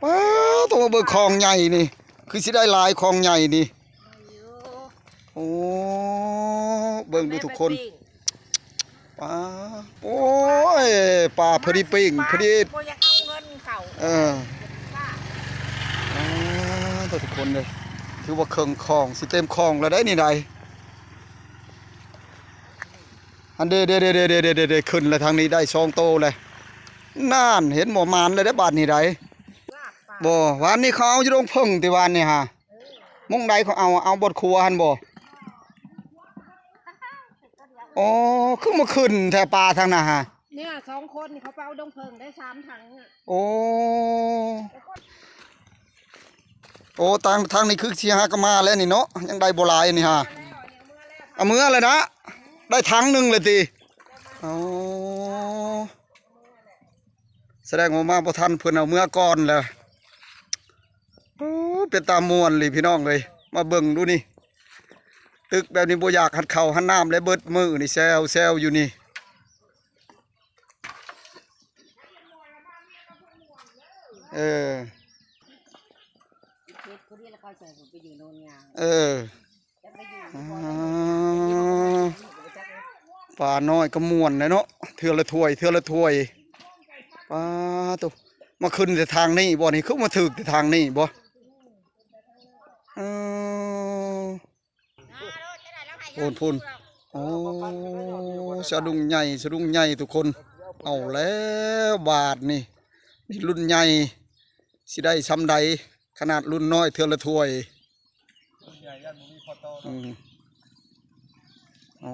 ป้าตัวเบิกคลองใหญ่นี่คือสิได้ลายคลองใหญ่นี่โอ้เบิ่งดูทุกคนป้าโอ้ยปลาพอดีปิ้งพอดีตัวทุกคนเลยถือว่าเครื่องคลองสิเต็มคลองแล้วได้นี่ใดอันเดขึ้นแล้วทางนี้ได้ช่องโตเลยน่านเห็นหมอมานเลยได้บาทนี่ใดบ่วันนี้เขาเอาอยู่โรงพึ่งที่วันนี่ฮะมุ่งใดเขาเอาบดครัวหันบ่โอ้ขึ้นมาขึ้นแถวปลาทางน่ะฮะเนี่ย2 คนเขาไปเอาดงเพิงได้3 ถังโอ้ทางนี้คือเชียร์ฮากมาแล้วนี่เนาะยังได้โบราณนี่ฮะเอาเมื่อเลยนะได้ถังหนึ่งเลยตีโอ้แสดงว่ามาบ่ทันเพิ่นเอาเมื่อก่อนแล้วโอ้เป็นตามวนเลยพี่น้องเลยมาเบิ่งดูนี่ตึกแบบนี้บ่อยากหัดเข่าหันน้ำและเบิดมือนี่แซวอยู่นี่ปลาน้อยก็ม่วนเลยเนาะเทือละถ้วยปลาตัวมาขึ้นแต่ทางนี้บ่นี่คือมาถึกแต่ทางนี้บ่พูนโอ้สะดุ้งใหญ่ทุกคนเอาแล้วบาทนี่รุ่นใหญ่สิได้ซ้ำใดขนาดรุ่นน้อยเทือละถ้วยโอ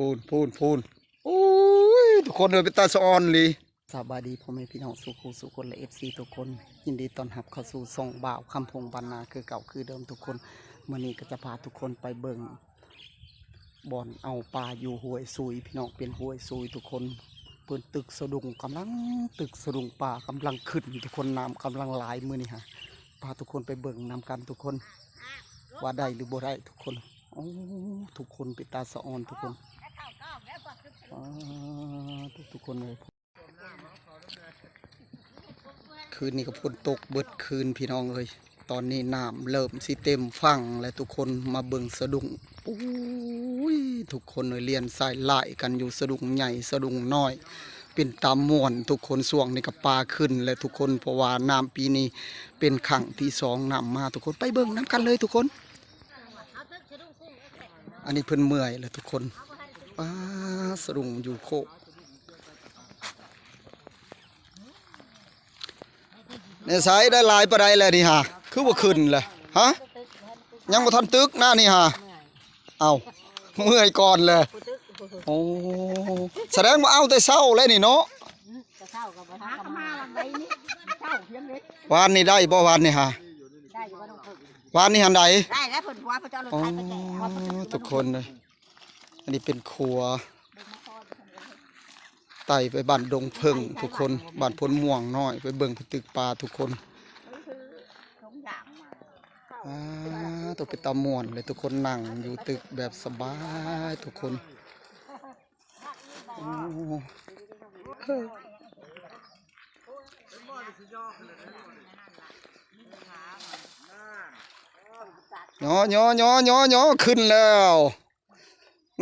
้พูนโอ้ยทุกคนเลยเป็นตาสะออนเลยสบายดีพ่อแม่พี่น้องสุคนและFCทุกคนยินดีต้อนรับเข้าสู่ส่องบ่าวคำพงบรรณาคือเก่าคือเดิมทุกคนมื้อนี้ก็จะพาทุกคนไปเบิ่งบ่อนเอาปลาอยู่ห้วยซุยพี่น้องเป็นห้วยซุยทุกคนเปิดตึกสะดุ้งกำลังตึกสะดุ้งปลากำลังขึ้นทุกคนน้ำกำลังไหลมื้อนี้ฮะพาทุกคนไปเบิ่งนำกันทุกคนว่าได้หรือบ่ได้ทุกคนโอ้ทุกคนเป็นตาสะออนทุกคนทุกคนเลยคืนนี้ก็ฝนตกเบิดคืนพี่น้องเลยตอนนี้น้ำเริ่มสิเต็มฝั่งและทุกคนมาเบิ่งสะดุ้งโอ้ยทุกคนเลยเรียนสายไล่กันอยู่สะดุ้งใหญ่สะดุ้งน้อยเป็นตามม่วนทุกคนส่วงนี้ก็ปลาขึ้นและทุกคนเพราะว่าน้ำปีนี้เป็นครั้งที่2น้ำมาทุกคนไปเบิ่งน้ำกันเลยทุกคนอันนี้เพิ่นเมื่อยแล้วทุกคนปลาสะดุ้งอยู่โคกเนี่ยสายได้ลายปลาได้แล้วนี่ฮะคือว่าขึ้นเลยฮะยังบ่ทันตึกหน้านี่ฮะเอาเมื่อยก่อนเลยโอ้แสดงว่าเอาแต่เศร้าเลยนี่เนาะวานนี่ได้บ่วานนี่ฮะวานนี่หันใดได้แล้วผลว่าพระเจ้าลงท้ายไปแก่ทุกคนเลยอันนี้เป็นครัวไต่ไปบ้านดงเพิงทุกคนบ้านพ้นม่วงน้อยไปเบิ่งตึกปลาทุกคนตัวเป็นตาม่วนเลยทุกคนนั่งอยู่ตึกแบบสบายทุกคนย่อขึ้นแล้ว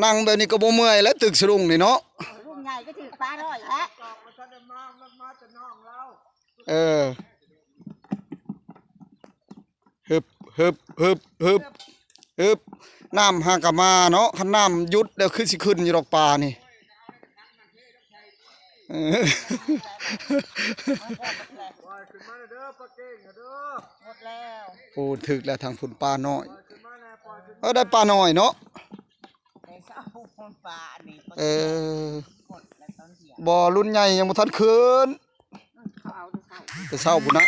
นั่งแบบนี้ก็บ่เมื่อยแล้วตึกสรุงนี่เนาะรุ่งใหญ่ก็ถือปลาน้อยแล้วฮึบน้ำหากมาเนาะขันน้ำยุดเดี๋ยวขึ้นสิขึ้นอยู่ดอกปลานี่ปูถึกแล้วทางฝุ่นปลาน้อยได้ปลาน้อยเนาะบ่อรุ่นใหญ่ยังบ่ทันคืนแต่เศร้าบุญนะ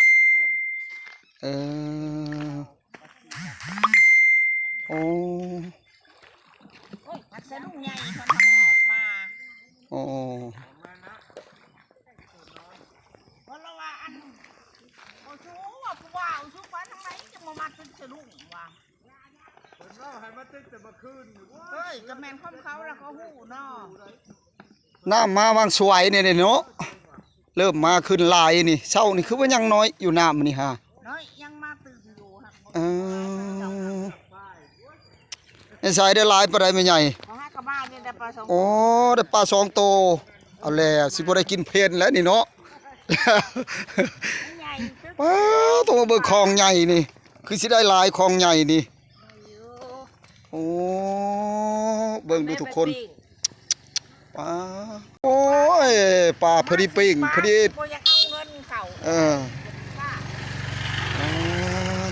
โอ้ผักสะดุ้งใหญ่คนทำออกมาโอ้เพราะว่าอันโอ้ชูว่าผู้ว่าชูฟ้าทำไมจะมาตึกสะดุ้งวะให้มาตึกแต่มาคืนเฮ้ยกระแมนข้อมเขาแล้วเขาหูเนาะ น้ำมาวางสวยเนี่ยเนาะเริ่มมาขึ้นลายนี่เช้านี่คือว่ายังน้อยอยู่น้ำนี่ฮะน้อยยังมาตื่นอยู่ครับ เออไอ้สายได้หลายปลาได้ไม่ใหญ่ เขาให้กับบ้านนี่ได้ปลาสอง โอ้ได้ปลาสองโตวเอาแล้วสิบ่ได้กินเพลนแล้วนี่เนาะ ใหญ่ ป้าตัวเบิกคลองใหญ่นี่คือสิได้หลายคลองใหญ่นี่โอ้เบิ่งดูทุกคนป้าโอ้ยปลาพอดีปิ้งพอดี โบยังเอาเงินเก่า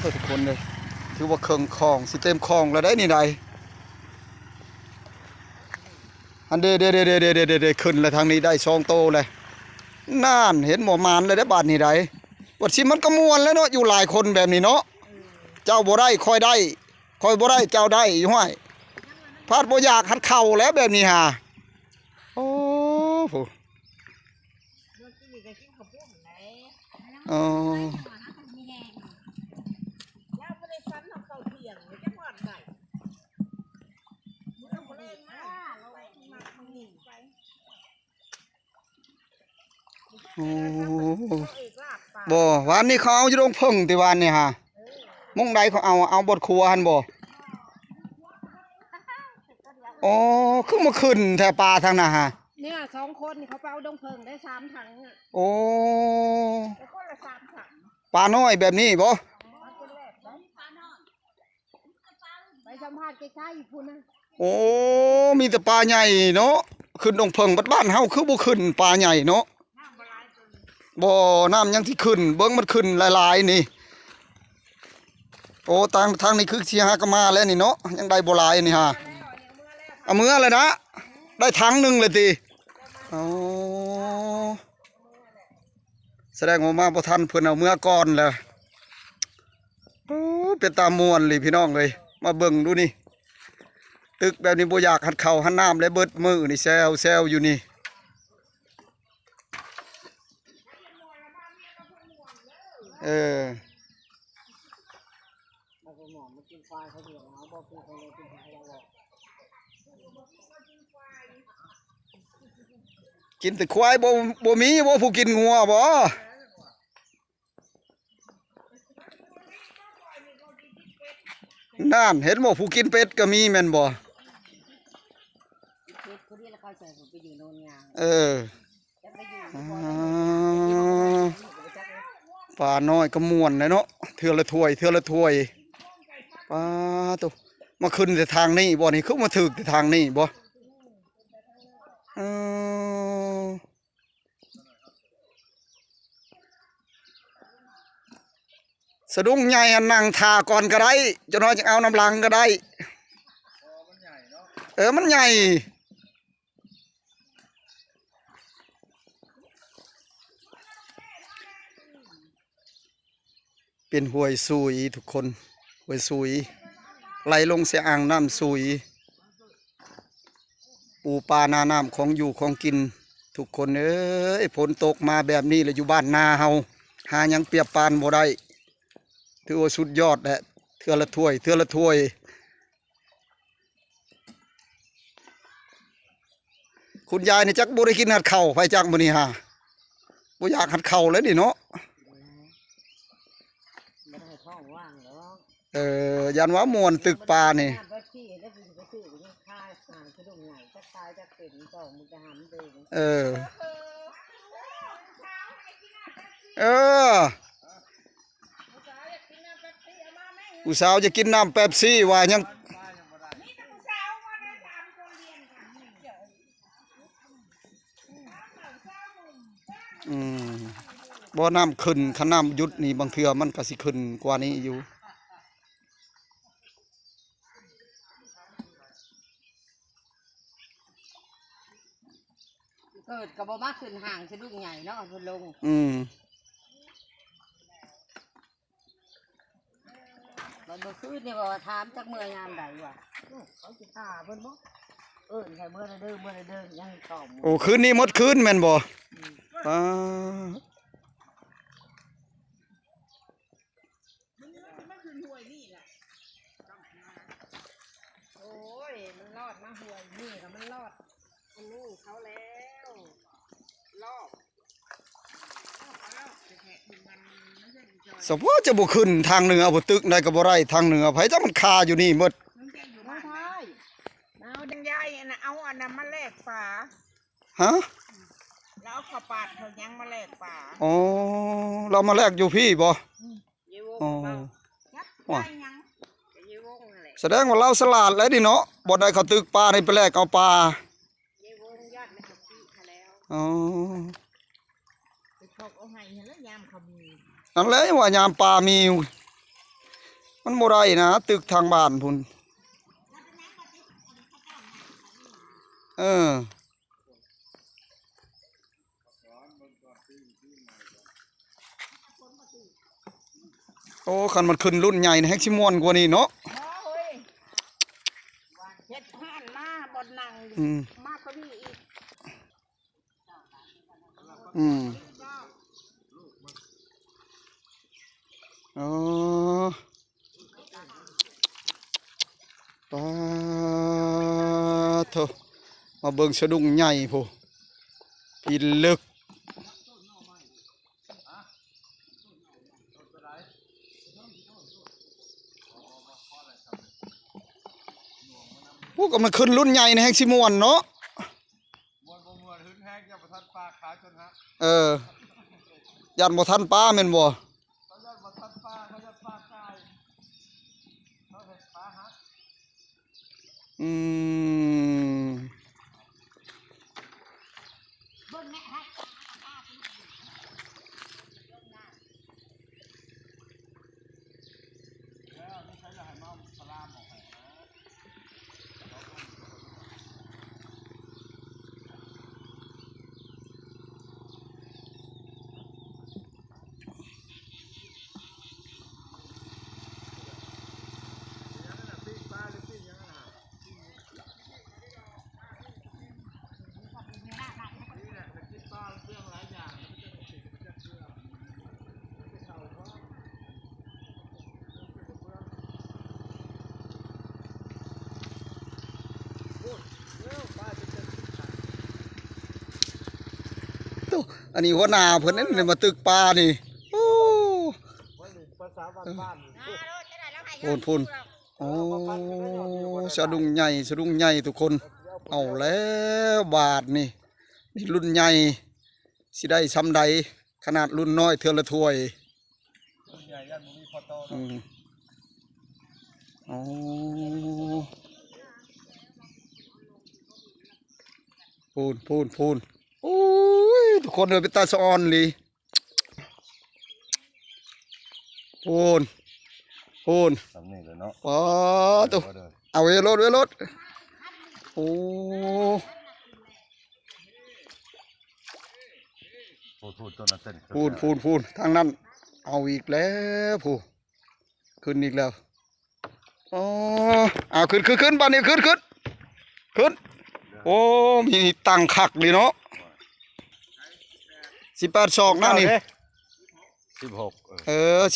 ตัวทุกคนเลยถือว่าเครื่องคลองสิเต็มคลองแล้วได้นี่ใดอันเดขึ้นแล้วทางนี้ได้ช่องโตเลยน่านเห็นหมอมานเลยได้บาทนี่ใดวัดสิมันก็มวนแล้วเนาะอยู่หลายคนแบบนี้เนาะเจ้าบ่ได้คอยได้คอยบ่ได้เจ้าได้อยู่ห้อยพาดบ่อยากหัดเข่าแล้วแบบนี้ฮะโอ้โหอ๋อ แล้วไม่ได้ฟันของเขาเที่ยงเลยจังหวัดไหนมึงเอาไปเลยมาเราไปมามึงหนีไป โอ้บ่วันนี้เขาเอาอยู่โรงผึ้งที่วันนี่ฮะมุ่งใดเขาเอาบดครัวหันบ่โอ้คือมาขึ้นแถวปลาทางน่ะฮะ เนี่ย2 คนเขาไปเอาดงเพิงได้3 ถังอ่ะ โอ้ แล้วก็ละ3 ถัง ปลาน้อยแบบนี้บ่ ไปสัมภาษณ์ใกล้ๆอยู่พุ่นนะ โอ้มีแต่ปลาใหญ่เนาะขึ้นดงผึ้งบ้านเฮาคือบ่ขึ้นปลาใหญ่เนาะบ่น้ำยังที่ขึ้นเบิ่งมันขึ้นหลายๆนี่โอ้ทางนี้คือสิหากมาแล้วนี่เนาะยังได้บ่หลายนี่ฮะเอามือเลยนะได้ถังหนึงเลยติอ๋อแสดงว่ามาบ่ทันเพิ่นเอามือก่อนแล้วโอ้เป็นตามวนเลยพี่น้องเอ้ยมาเบิ่งดูนี่ตึกแบบนี้บ่อยากหัดเข้าหันน้ำและเบิดมือนี่แซวอยู่นี่เออกินแต่ควายบ่มีบ่ผู้กินงัวบ่นั่นเห็นบ่ผู้กินเป็ดก็มีแม่นบ่เออปลาน้อยก็ม่วนเลยเนาะเทื่อละถ้วยปลาตัวมาขึ้นแต่ทางนี้บ่นี่คือมาถึกแต่ทางนี้บ่สะดุ้งใหญ่นั่งทาก่อนก็ได้จะน้อยจะเอาน้ำลังก็ได้มันใหญ่เป็นห้วยซุยทุกคนห้วยซุยไหลลงเสียอ่างน้ำซุยปูปลานาน้ำของอยู่ของกินทุกคนเอ้ยฝนตกมาแบบนี้เลยอยู่บ้านนาเฮาหายังเปรียบปานบ่ได้ถือว่าสุดยอดแหละเทื่อละถ้วยคุณยายนี่จักบ่ได้กินหัดเข่าไปจักมื้อนี้ฮะบ่อยากหัดเข่าแล้วนี่เนาะยันว่ามวนตึกปลานี่เออผู้สาวจะกินน้ำเป๊ปซี่ว่ายังบ่น้ำขึ้นขน้ำยุดนี่บางเทื่อมันก็สิขึ้นกว่านี้อยู่เกิดกับบ่มาขึ้นห่างสะดุ้งใหญ่เนาะพุ่นลงมันบ่ขึ้นเนี่ยบ่ถามจักเมื่อยามใดวะเขาสิฆ่าเพิ่นบ่ใครเมื่อเด้อยังตอบ โอ้คืนนี้หมดคืนแม่นบ่โอ้ยมันรอดมาห่วยนี่ก็มันรอดอันนี้เขาแล้ว สมพอจะบ่ขึ้นทางเหนือบ่ตึกได้ก็บ่ได้ทางเหนือไผจักมันคาอยู่นี่หมด น้องชายเอาดังยายนะเอาอันนั้นมาแลกป่า ฮะ แล้วเอาข้าวปาดเขายังมาแลกป่า อ๋อเรามาแลกอยู่พี่บ่ ยีวง อ๋อ เปล่ายักษ์ได้ยังยีวงอะไร แสดงว่าเราสลาดแล้วดิเนาะบ่ได้เขาตึกปลานี่ไปแลกเอาปลา ยีวงยอดไม่ถูกที่เขาแล้ว อ๋อ ไปชกเอาให้แล้วยามเขามี นั่นแหละว่ายามปลามีมันบ่ได้นะตึกทางบ้านพุ่นเออโอ้คันมันขึ้นรุ่นใหญ่นี่แฮกสิม่วนกว่านี้เนาะ เฮ้ยเฮ็ดห่านมาบนนั่ง อืม มากกว่านี้อีก อืมอ๋อปลาเถอะมาเบิ่งสะดุ้งใหญ่พูกินลึกพวกมันขึ้นรุ่นใหญ่ในแฮกซิมวนเนาะเออยันบ่ทันป้าแม่นบ่อืมอันนี้หัวหน้าเพิ่นนั่นมาตึกปลานี่โอ้พูนโอ้สะดุ้งใหญ่สะดุ้งใหญ่ทุกคนเอาแล้วบาทนี่นี่รุ่นใหญ่สิได้ซ้ำใดขนาดรุ่นน้อยเทือละถ้วยอืมโอ้พูนโอ้ยทุกคนเลยเป็นตาสะออนเลยพูน ทำนี่เลยเนาะ อ๋อตัวเอาไว้รถโอ้ พูดจนน่ะเต้น พูนทางนั้นเอาอีกแล้วผู้ขึ้นอีกแล้วอ๋อเอาขึ้นบ้านนี้ขึ้นโอ้มีตังคักเลยเนาะ18ศอกนะนี่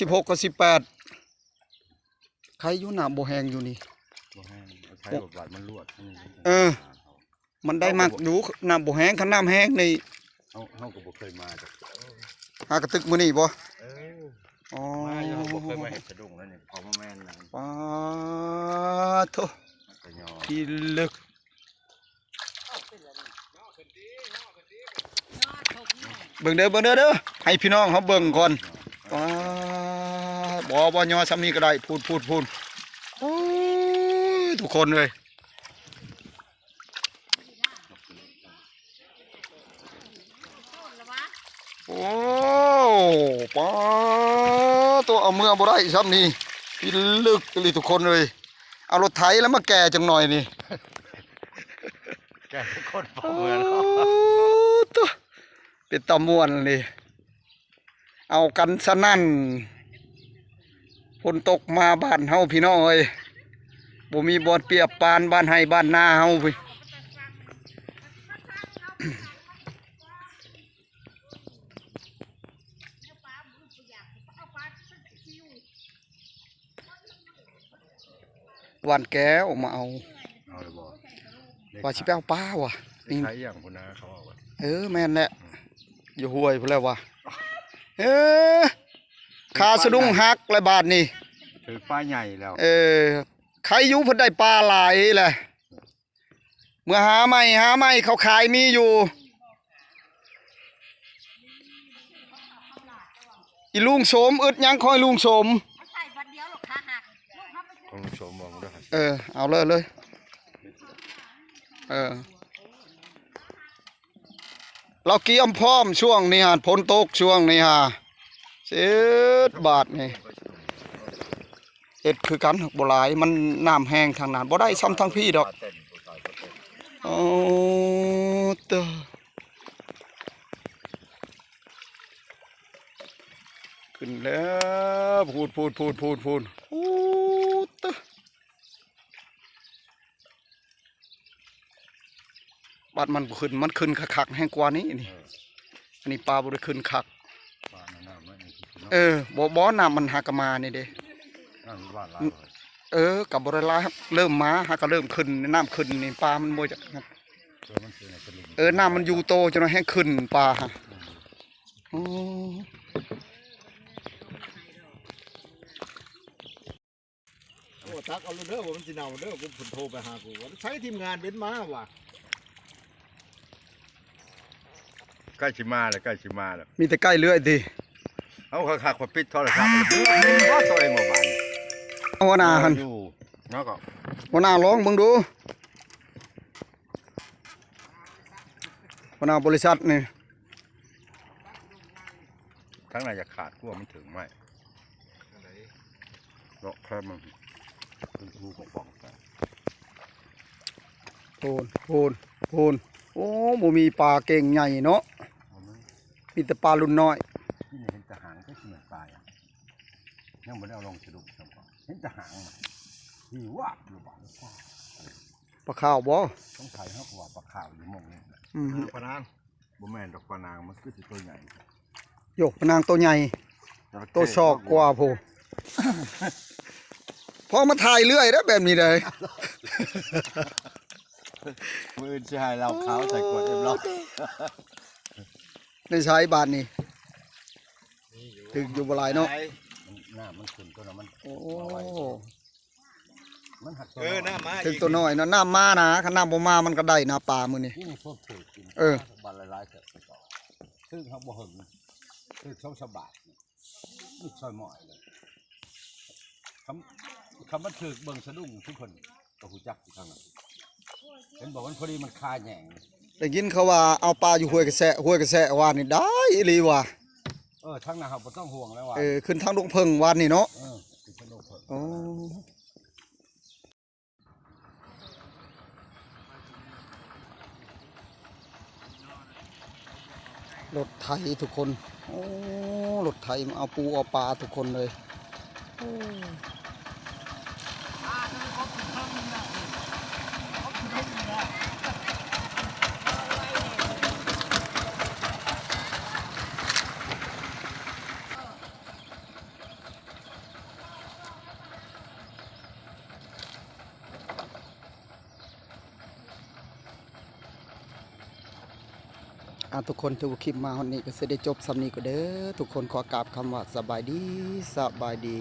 1616กับ18ใครอยู่หน้าบ่แหงอยู่นี่ บ่แห้งใช้บทบาทมันลวด มันได้มากดูน้ำบ่แห้งคันน้ำแห้งนี่ เฮาก็บ่เคยมาจ้ะ หากระตึกมื้อนี้บ่อ๋อ มาอยู่เฮาบ่เคยมาเฮ็ดสะดุ้งแล้วนี่พอมาแม่นนะ ปาโถ ก็ยอ ที่ลึกเบิ่งเด้อให้พี่น้องเขาเบิ่งก่อนป้าบ่ย่อซ้ำนี้ก็ได้พูดโอ้ยทุกคนเลยโอ้ป้าตัวเอาเมื่อบ่ได้ซ้ำนี้ที่ลึกเลยทุกคนเลยเอารถไถแล้วมาแก่จังหน่อยนี่ แกทุกคนบ่เหมือนเนาะ ตัวเป็นตะม่วนเลยเอากันสนั่นฝนตกมาบ้านเฮาพี่น้องเอ้ยบ่มีบ่อนเปียบปานบ้านไห้บ้านนาเฮาพี่หวานแก้วมาเอา เอาเลยบ่ ว่าสิไปเอาปลาว่ะนี่ ใช้อย่างพุ่นนะเขาเอาไว้ แม่นแหละ อยู่ห้วยพุ่นแล้ววะเอ๊ะขาสะดุ้งหักเลยบาดนี่ ถือป้ายใหญ่แล้ว ใครอยู่เพิ่นได้ปลาหลายแหละเมื่อหาไม่เขาขายมีอยู่อีลุงโสมอึดยังคอยลุงโสม ใส่วันเดียวหรอกค่ะหัก ของชมมองด้วย เอาเลยเราเกี่ยมพร้อมช่วงนี้ฮะฝนตกช่วงนี้ฮะ10 บาทนี่เฮ็ดคือกันบ่หลายมันน้ำแห้งทางนั้นบ่ได้ซ้ำทางพี่ดอกโอ้ตะขึ้นแล้วพูดโอ้ตะบาดมันบ่ขึ้นมันขึ้นคักๆแห้งกว่านี้นี่อันนี้ปลาบ่ได้ขึ้นคักบ่น้ำมันหากมานี่เด้กับบริลาครับเริ่มมาหาก็เริ่มขึ้นน้ำขึ้นนี่ปลามันบ่จะน้ำมันอยู่โตจนให้ขึ้นปลาฮะโอ้ตักเอาเด้อว่ามันสิเน่าเด้อกูผลโทรไปหากูว่าใช้ทีมงานเบ้นมาว่ะ ใกล้ชิมาแล้ว มีแต่ใกล้เรื่อยดิ เอาขาขวดปิดโทรศัพท์ว่าตัวเองบ่บาน เอาหัวหน้าหัน อยู่เนาะก็ หัวหน้าลองเบิ่งดูหัวหน้าบริษัทนี่ ทั้งไหนจะขาดกลัวมันถึงไหมเลาะแค่มันรูป่องโพนโอ้บ่มีปลาเก่งใหญ่เนาะมีแต่ปลารุ่นน้อย ที่นี่เห็นจะหางก็เหมือนปลายยังไม่ได้เอาลงสะดุ้งเห็นจะหางที่ว่าอยู่บ้าน ปลาข้าวบ่ ต้องถ่ายให้หัวปลาขาวอยู่มองนี่ ปนาง บ่แม่นดอกปลานางมันคือสิตัวใหญ่ โยกปลานางตัวใหญ่ตัวชอกกว่าโพพอมาถ่ายเรื่อยแล้วแบบนี้เลย มือชายเราขาวใส่ขวดเรียบร้อย ได้ใช้บาทนี่ถึงอยู่บ่หลายเนาะ หน้ามันขึ้นตัวนั้นมัน โอ้ มันหัก หน้ามา ถึงตัวน้อยเนาะน้ำมานะคันน้ำบ่มามันก็ได้นะปลามื้อนี้ นี่พวกถือกินบันหลายๆเกิดต่อซึ่งเขาบ่หึงคือช่องฉบับนี่ซอยหมอยเลยคำว่าถือเบิ่งสะดุ้งทุกคนก็หูจักทางนั้นเห็นบอกว่าพอดีมันคาแหน่ง ได้ยินเขาว่าเอาปลาอยู่ห้วยกระแสว่านี่ได้อีหลีว่ะ ทั้งนะครับบ่ต้องห่วงแล้วว่ะ ขึ้นทางดงเพิ่งวานนี่เนาะ คือสนุกเพิ่น โอ้รถไถทุกคนโอ้รถไถมาเอาปูเอาปลาทุกคนเลยโอ้ทุกคนทุกคลิปมาวันนี้ก็จะได้จบสำนีก็เด้อทุกคนขอกราบคำว่าสบายดี